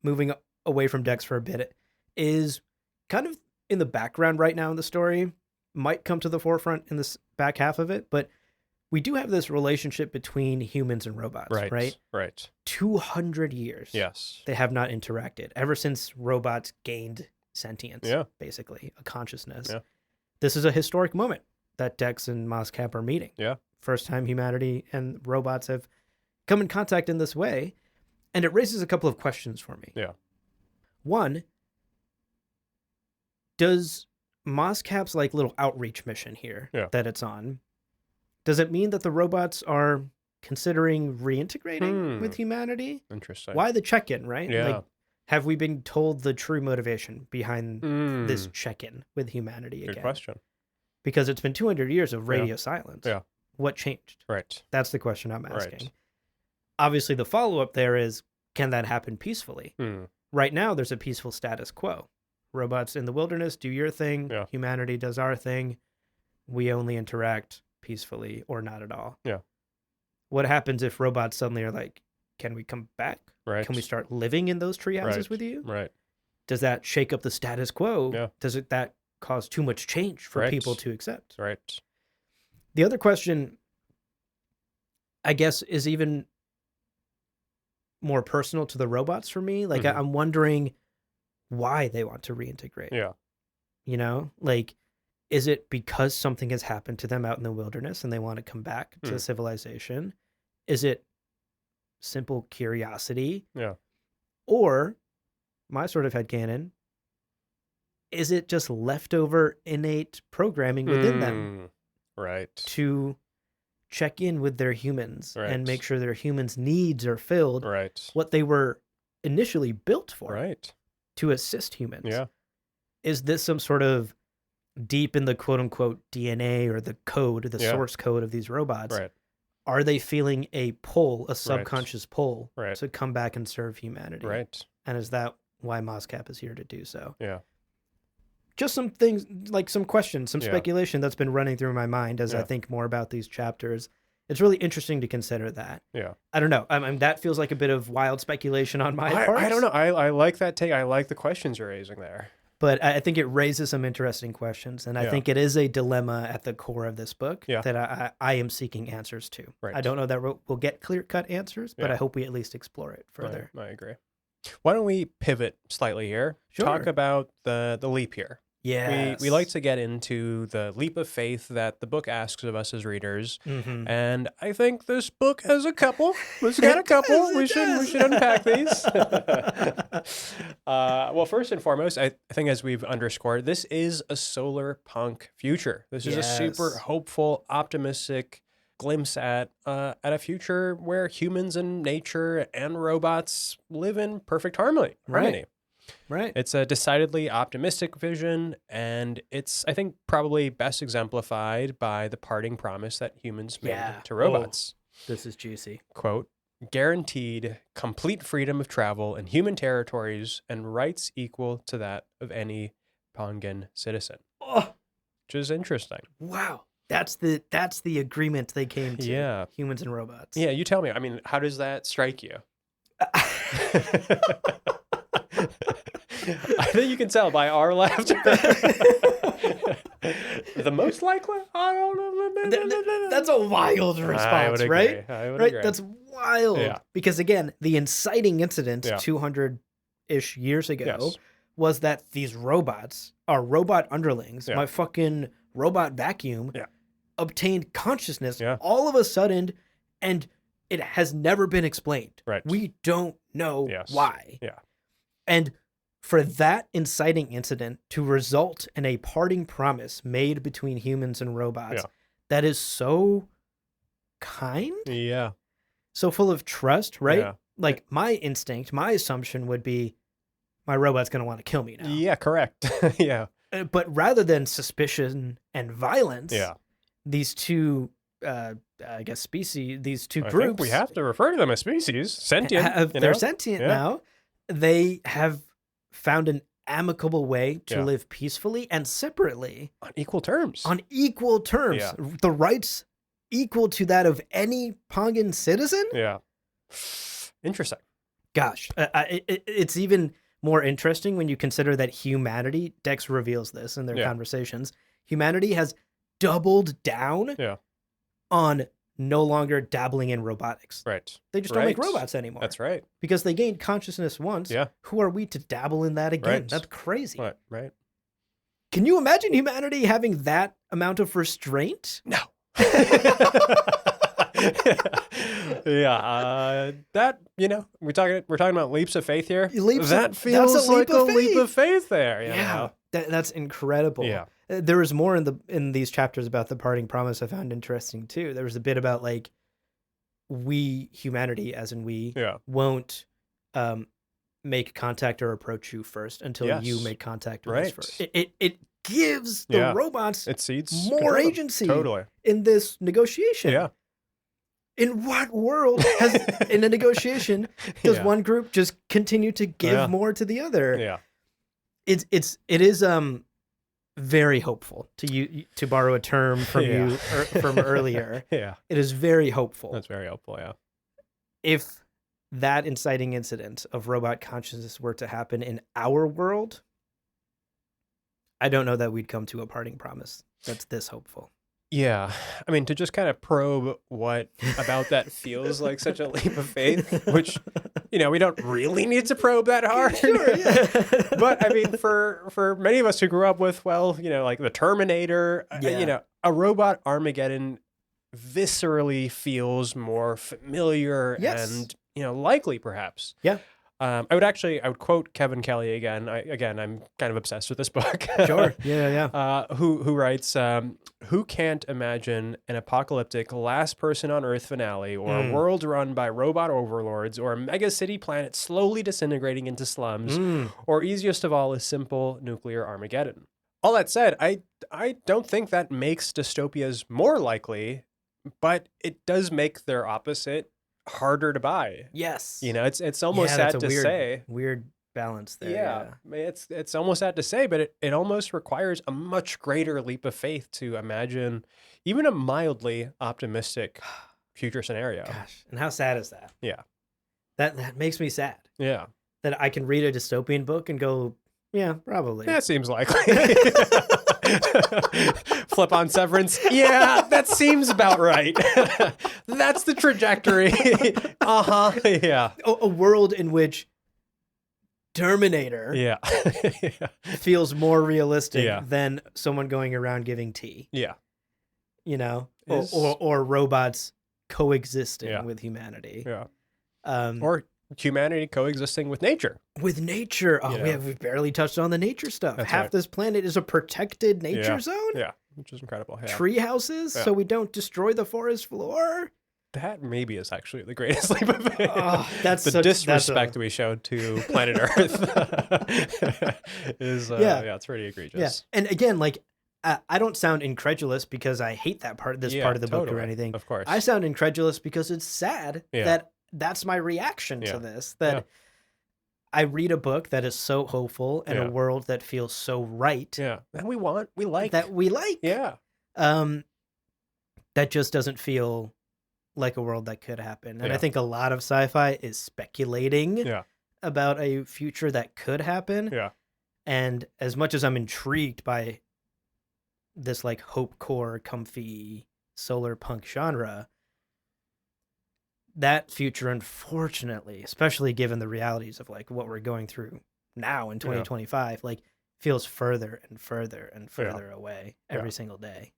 moving away from Dex for a bit, is kind of in the background right now in the story, might come to the forefront in this back half of it, but we do have this relationship between humans and robots, Right. right? Right. 200 years. Yes. They have not interacted ever since robots gained sentience, Yeah. basically, a consciousness. Yeah. This is a historic moment that Dex and Moscap are meeting. Yeah. First time humanity and robots have come in contact in this way. And it raises a couple of questions for me. Yeah. One, does Moscap's like little outreach mission here Yeah. that it's on, does it mean that the robots are considering reintegrating with humanity? Interesting. Why the check-in, right? Yeah. Like, have we been told the true motivation behind this Mm. check-in with humanity Good again? question. Because it's been 200 years of radio silence. Yeah. What changed? Right. That's the question I'm Right. asking. Obviously, the follow-up there is, can that happen peacefully? Hmm. Right now, there's a peaceful status quo. Robots in the wilderness do your thing. Yeah. Humanity does our thing. We only interact peacefully or not at all. Yeah. What happens if robots suddenly are like, can we come back? Right. Can we start living in those tree houses Right. with you? Right. Does that shake up the status quo? Yeah. Does that cause too much change for Right. people to accept? Right. The other question, I guess, is even more personal to the robots for me. Like, Mhm. I'm wondering why they want to reintegrate. Yeah. You know, like, is it because something has happened to them out in the wilderness and they want to come back to Hmm. civilization? Is it simple curiosity? Yeah. Or my sort of headcanon, is it just leftover innate programming within them Right. to check in with their humans Right. and make sure their humans' needs are filled, Right. what they were initially built for, Right. to assist humans? Yeah. Is this some sort of deep in the quote unquote DNA or the code, the Yeah. source code of these robots? Right. Are they feeling a pull, a subconscious pull Right. to come back and serve humanity? Right. And is that why Moscap is here to do so? Yeah. Just some things, like some questions, some Yeah. speculation that's been running through my mind as I Yeah. think more about these chapters. It's really interesting to consider that. Yeah. I don't know. That feels like a bit of wild speculation on my part. I don't know. I like that take. I like the questions you're raising there. But I think it raises some interesting questions, and I think it is a dilemma at the core of this book that I am seeking answers to. Right. I don't know that we'll get clear-cut answers, but I hope we at least explore it further. I agree. Why don't we pivot slightly here? Sure. Talk about the leap year. Yes. We like to get into the leap of faith that the book asks of us as readers, and I think this book has a couple. It's got a couple. We should unpack these. Well, first and foremost, I think as we've underscored, this is a solar punk future. This is a super hopeful, optimistic glimpse at a future where humans and nature and robots live in perfect harmony. Right. It's a decidedly optimistic vision, and it's, I think, probably best exemplified by the parting promise that humans made to robots. This is juicy. Quote, guaranteed complete freedom of travel in human territories and rights equal to that of any Pangan citizen. Oh, which is interesting. Wow. That's the agreement they came to. Yeah. Humans and robots. Yeah, you tell me. I mean, how does that strike you? I think you can tell by our laughter. The most likely? I don't know. That's a wild response, right? I would agree. That's wild. Yeah. Because again, the inciting incident 200-ish years ago was that these robots, our robot underlings, my fucking robot vacuum, obtained consciousness all of a sudden, and it has never been explained. Right. We don't know why. Yeah. And for that inciting incident to result in a parting promise made between humans and robots that is so kind, so full of trust, right? Yeah. Like my instinct, my assumption would be my robot's going to want to kill me now. Yeah, correct. Yeah. But rather than suspicion and violence, these two, I guess, species, these two I groups. think we have to refer to them as species. Sentient. They're sentient now. They have found an amicable way to live peacefully and separately. On equal terms. Yeah. The rights equal to that of any Pangan citizen? Yeah. Interesting. Gosh, it's even more interesting when you consider that humanity, Dex reveals this in their conversations, humanity has doubled down on no longer dabbling in robotics. Right. They just don't make robots anymore. That's right. Because they gained consciousness once. Yeah. Who are we to dabble in that again? Right. That's crazy. Right. Can you imagine humanity having that amount of restraint? No. That, we're talking about leaps of faith here. That feels like a leap of faith there. Yeah. That's incredible. Yeah. There was more in these chapters about the parting promise I found interesting too. There was a bit about like we, humanity, as in we, won't make contact or approach you first until you make contact with us first. It gives the robots more agency in this negotiation. Yeah. In what world has in a negotiation does one group just continue to give more to the other? Yeah. It is very hopeful to borrow a term from you from earlier. Yeah. It is very hopeful. That's very helpful, yeah. If that inciting incident of robot consciousness were to happen in our world, I don't know that we'd come to a parting promise that's this hopeful. Yeah. I mean, to just kind of probe what about that feels like such a leap of faith, which, we don't really need to probe that hard. Sure, yeah. But I mean, for many of us who grew up with, like the Terminator, a robot Armageddon viscerally feels more familiar and, likely perhaps. Yeah. I would quote Kevin Kelly again. I'm kind of obsessed with this book. Sure. Yeah. Who writes, who can't imagine an apocalyptic last person on Earth finale or a world run by robot overlords or a mega city planet slowly disintegrating into slums or easiest of all, a simple nuclear Armageddon. All that said, I don't think that makes dystopias more likely, but it does make their opposite harder to buy. Yes. It's almost sad to say. Weird balance there. Yeah. It's almost sad to say, but it almost requires a much greater leap of faith to imagine even a mildly optimistic future scenario. Gosh, and how sad is that? Yeah. That makes me sad. Yeah. That I can read a dystopian book and go, yeah, probably. That seems likely. Flip on Severance. Yeah, that seems about right. That's the trajectory. Yeah. A world in which Terminator Yeah. feels more realistic Yeah. than someone going around giving tea, Yeah. you know, Is- or robots coexisting Yeah. with humanity. Yeah. Um, Or humanity coexisting with nature. with nature. Oh, You we know. we've barely touched on the nature stuff. That's Half right. this planet is a protected nature Yeah. zone. Yeah. Which is incredible. Yeah. Tree houses, Yeah. so we don't destroy the forest floor. That maybe is actually the greatest leap of faith. Oh, that's the such- that's disrespect a- we showed to planet Earth is Yeah. yeah, it's pretty Yeah, egregious. and again, like I don't sound incredulous because I hate that part, this Yeah, part of the book or totally. anything. Of course. I sound incredulous because it's sad Yeah. that that's my reaction Yeah. to this. That Yeah. I read a book that is so hopeful and Yeah. a world that feels so right Yeah. And we like that we like. Yeah. That just doesn't feel like a world that could happen. And I Yeah. think a lot of sci-fi is speculating Yeah. about a future that could happen. Yeah. And as much as I'm intrigued by this like hope core, comfy solar punk genre, that future, unfortunately, especially given the realities of like what we're going through now in 2025, like feels further and further and further away every single day.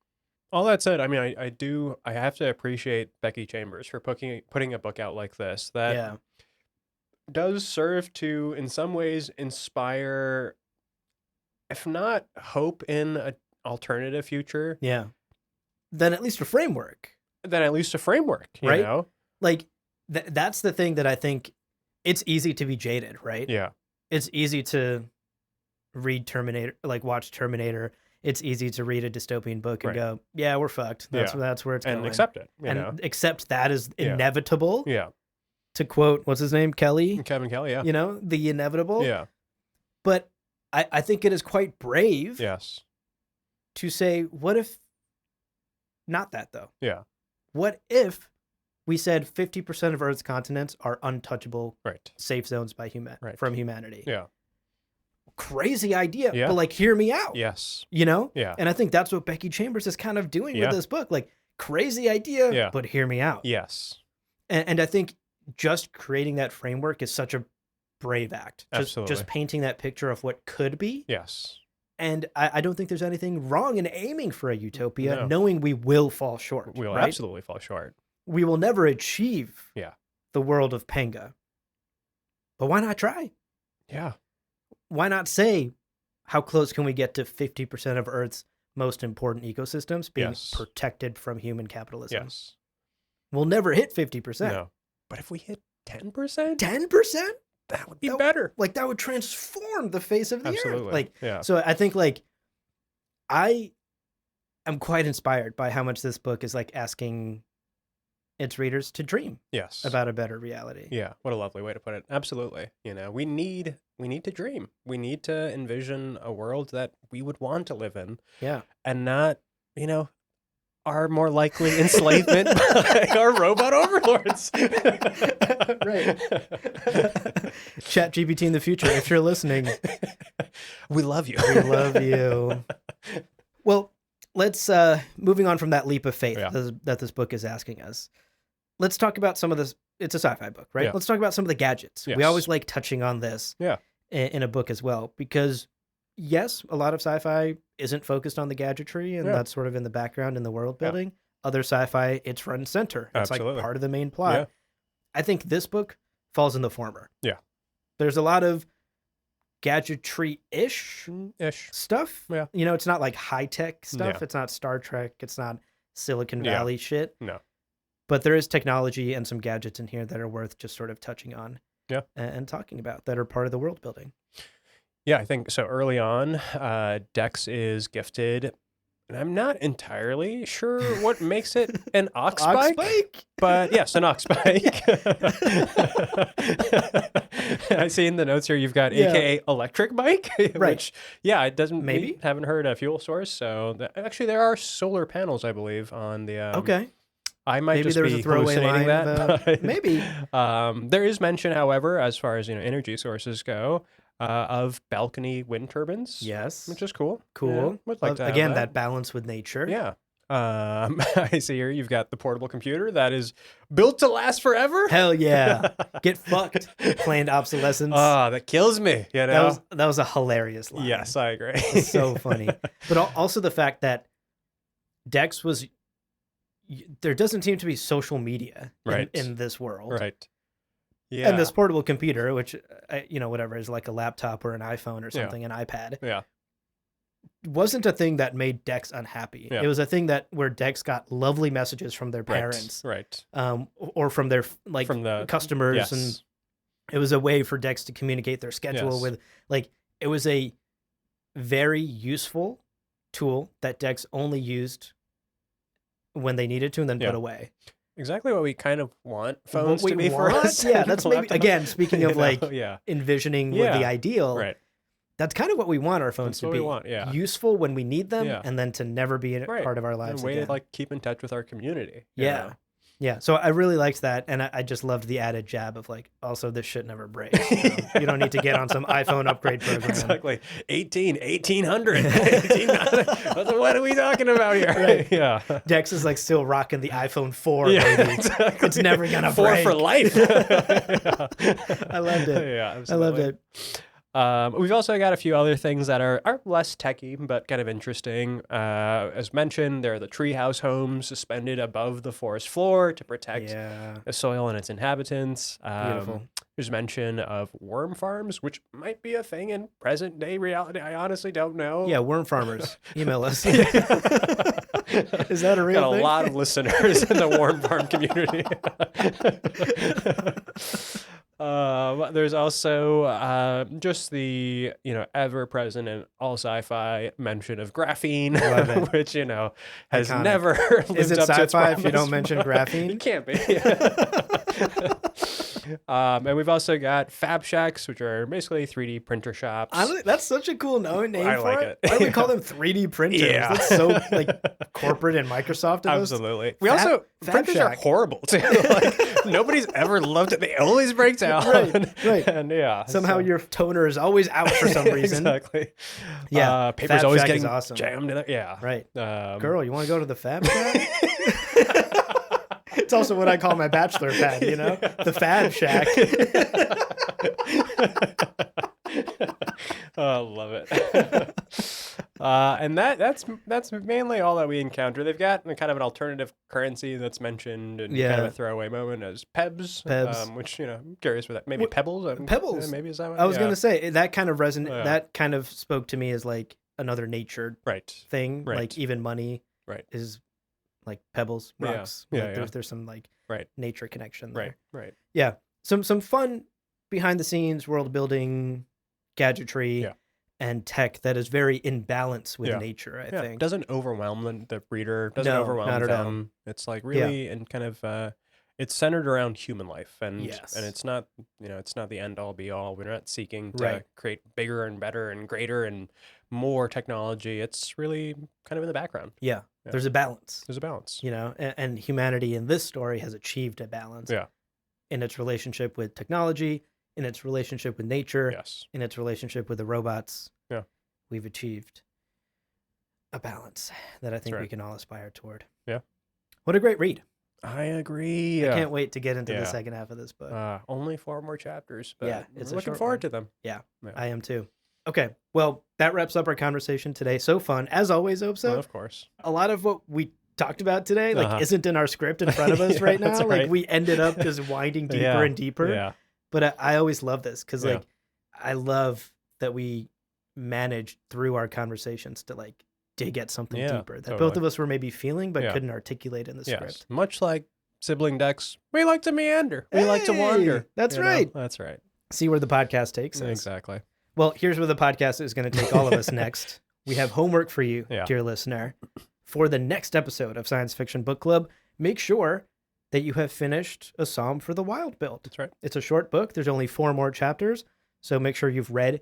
All that said, I mean, I have to appreciate Becky Chambers for putting a book out like this that Yeah. does serve to, in some ways, inspire, if not hope in an alternative future, Yeah. Then at least a framework. then at least a framework, you Right? know? Like that's the thing that I think it's easy to be jaded, right? Yeah. It's easy to read Terminator, like watch Terminator. It's easy to read a dystopian book and Right. go, yeah, we're fucked. That's Yeah. that's where it's And going. accept it, you and know? accept that is Yeah. inevitable. Yeah. To quote, what's his name? Kelly, Kevin Kelly, yeah. you know, the inevitable. Yeah. But I think it is quite brave Yes. to say, what if not that though? Yeah. What if we said 50% of Earth's continents are untouchable Right. safe zones by Right. from humanity? Yeah. Crazy idea, Yeah. but like, hear me out. Yes. You know? Yeah. And I think that's what Becky Chambers is kind of doing Yeah. with this book. Like, crazy idea, Yeah. but hear me out. Yes. And I think just creating that framework is such a brave act. Just Absolutely. painting that picture of what could be. Yes. And I don't think there's anything wrong in aiming for a utopia, No. knowing we will fall short. We'll right? absolutely fall short. We will never achieve Yeah. the world of Penga. But why not try? Yeah. Why not say, how close can we get to 50% of Earth's most important ecosystems being Yes. protected from human capitalism? Yes. We'll never hit 50%. No. But if we hit 10%, 10%? that would be That- better. Like, that would transform the face of the Absolutely. earth. Like, yeah. so I think, like, I am quite inspired by how much this book is, like, asking its readers to dream Yes. about a better reality. Yeah. What a lovely way to put it. Absolutely. You know, we need to dream. We need to envision a world that we would want to live in Yeah. and not, you know, our more likely enslavement by our robot overlords. Right. Chat GPT in the future, if you're listening, We love you. we love you. Well, let's moving on from that leap of faith Yeah. that this book is asking us. Let's talk about some of this. It's a sci-fi book, right? Yeah. Let's talk about some of the gadgets. We Yes. always like touching on this Yeah. in a book as well, because yes, a lot of sci-fi isn't focused on the gadgetry, and Yeah. that's sort of in the background in the world Yeah. building. Other sci-fi, it's front and center. It's like Absolutely. part of the main plot. Yeah. I think this book falls in the former. Yeah. There's a lot of gadgetry-ish Ish. stuff. Yeah. You know, it's not like high-tech stuff. Yeah. It's not Star Trek. It's not Silicon Yeah. Valley shit. No. But there is technology and some gadgets in here that are worth just sort of touching on. Yeah. And talking about that are part of the world building. Yeah, I think so. Early on, Dex is gifted, and I'm not entirely sure what makes it an ox bike, but yes, an ox bike. I see in the notes here you've got Yeah. AKA electric bike, Right. which, yeah, it doesn't, Maybe. haven't heard a fuel source. So actually, there are solar panels, I believe, on the Okay. I might Maybe just there was be a throwaway hallucinating line that. about- but, maybe. There is mention, however, as far as energy sources go, of balcony wind turbines. Yes. Which is cool. Cool. Yeah, would like to have Again, that balance with nature. Yeah. I see here you've got the portable computer that is built to last forever. Hell yeah. Get fucked. Planned obsolescence. Oh, that kills me. That was a hilarious line. Yes, I agree. It's so funny. But also the fact that Dex was, there doesn't seem to be social media Right. in this world. Right. Yeah. And this portable computer, which, whatever, is like a laptop or an iPhone or something, an iPad, Yeah. wasn't a thing that made Dex unhappy. Yeah. It was a thing where Dex got lovely messages from their parents, Right. or from their From the customers, yes. and it was a way for Dex to communicate their schedule Yes. with, it was a very useful tool that Dex only used when they needed to and then Yeah. put away. Exactly what we kind of want phones What to we be for want? us. Yeah, that's maybe, Laptop. again, speaking of yeah. envisioning with Yeah. the ideal, Right. that's kind of what we want our phones That's to what be. we want, yeah. Useful when we need them, Yeah. and then to never be a Right. part of our And lives a way again. to keep in touch with our community. you Yeah. know? Yeah, so I really liked that, and I just loved the added jab of also this shit never breaks. You don't need to get on some iPhone upgrade program. Exactly. 1800. 1800. What are we talking about here? Right. Yeah. Dex is still rocking the iPhone 4, Yeah, baby. exactly. It's never gonna Four break. for life. I loved it. Yeah, I absolutely. loved it. We've also got a few other things that are less techy, but kind of interesting. As mentioned, there are the treehouse homes suspended above the forest floor to protect Yeah, the soil and its inhabitants. beautiful. There's mention of worm farms, which might be a thing in present day reality. I honestly don't know. Yeah, worm farmers, email us. Is that a real Got a thing? lot of listeners in the worm farm community. There's also just the ever-present and all sci-fi mention of graphene, Love it. which has Iconic. never Is lived it up to its sci-fi if you promise. don't mention graphene? It can't be. And we've also got fab shacks, which are basically 3D printer shops. That's such a cool name I for like it. it. Why do we call them 3D printers? Yeah. That's so corporate and Microsoft of us. Absolutely. We Fab- also Fab printers are Shack. horrible too. Nobody's ever loved it. They always break down. Right. And yeah. Somehow so- your toner is always out for some reason. Exactly. Yeah, paper's Fab always Shack is getting awesome. jammed in it. Yeah. Right. Um, Girl, you want to go to the Fab Shack? It's also what I call my bachelor pad, the Fab Shack. Oh, I love it. And that's mainly all that we encounter. They've got kind of an alternative currency that's mentioned and kind of a throwaway moment as Pebs. Which I'm curious for that. Maybe Pebbles. Pebbles. Maybe is that what? I was going to say that kind of Yeah. that kind of spoke to me as another nature Right. thing. Right. Even money Right. is like pebbles, Yeah. rocks. Yeah, There's some Right. nature connection there. Right. Yeah. Some fun behind the scenes world building, gadgetry, Yeah. and tech that is very in balance with Yeah. nature, I Yeah. think. Doesn't overwhelm the reader. Doesn't No, overwhelm not at all. them. It's really and kind of it's centered around human life and Yes. and it's not it's not the end all be all. We're not seeking to Right. create bigger and better and greater and more technology. It's really kind of in the background. Yeah. Yeah. There's a balance, There's a balance. and humanity in this story has achieved a balance Yeah. in its relationship with technology, in its relationship with nature, Yes. in its relationship with the robots. Yeah. We've achieved a balance that I think we right. can all aspire toward. Yeah. What a great read. I agree. I can't wait to get into Yeah. the second half of this book. Only 4 more chapters, but Yeah, we're it's a looking short forward one. to them. Yeah, Yeah. I am too. Okay, well, that wraps up our conversation today. So fun, as always, Obso. Of course. A lot of what we talked about today Uh-huh. isn't in our script in front of us Yeah, right now. that's right. We ended up just winding deeper Yeah. and deeper. Yeah. But I always love this because Yeah. I love that we managed through our conversations to dig at something Yeah, deeper that both totally. of us were maybe feeling but Yeah. couldn't articulate in the Yes. script. Much like sibling decks, we like to meander. We like to wander. Hey, that's you know? right. That's right. See where the podcast takes us. Exactly. Well, here's where the podcast is going to take all of us next. We have homework for you, Yeah. dear listener. For the next episode of Science Fiction Book Club, make sure that you have finished A Psalm for the Wild Build. That's right. It's a short book. There's only 4 more chapters, so make sure you've read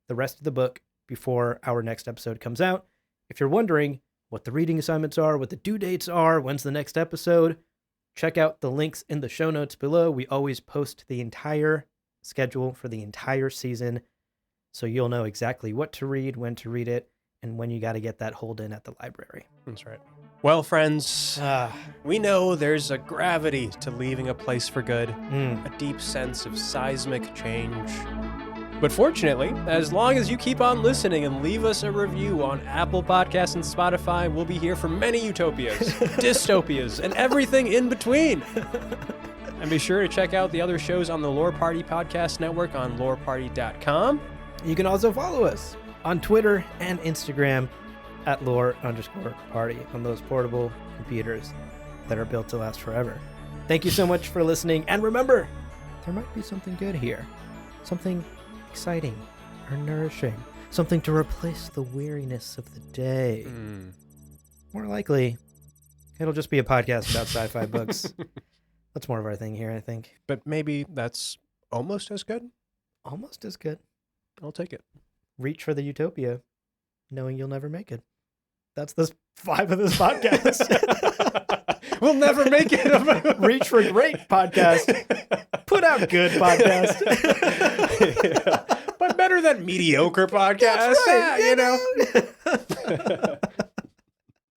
the rest of the book before our next episode comes out. If you're wondering what the reading assignments are, what the due dates are, when's the next episode, Check out the links in the show notes below. We always post the entire schedule for the entire season, so you'll know exactly what to read, when to read it, and when you got to get that hold in at the library. That's right. Well, friends, we know there's a gravity to leaving a place for good, a deep sense of seismic change. But fortunately, as long as you keep on listening and leave us a review on Apple Podcasts and Spotify, we'll be here for many utopias, dystopias, and everything in between. And be sure to check out the other shows on the Lore Party Podcast Network on loreparty.com. You can also follow us on Twitter and Instagram at lore_party on those portable computers that are built to last forever. Thank you so much for listening. And remember, there might be something good here. Something exciting or nourishing. Something to replace the weariness of the day. More likely, it'll just be a podcast about sci-fi books. That's more of our thing here, I think. But maybe that's almost as good? Almost as good. I'll take it. Reach for the utopia, knowing you'll never make it. That's the vibe of this podcast. We'll never make it. Reach for great podcast. Put out good podcast. Yeah. But better than mediocre podcast. That's right, you know.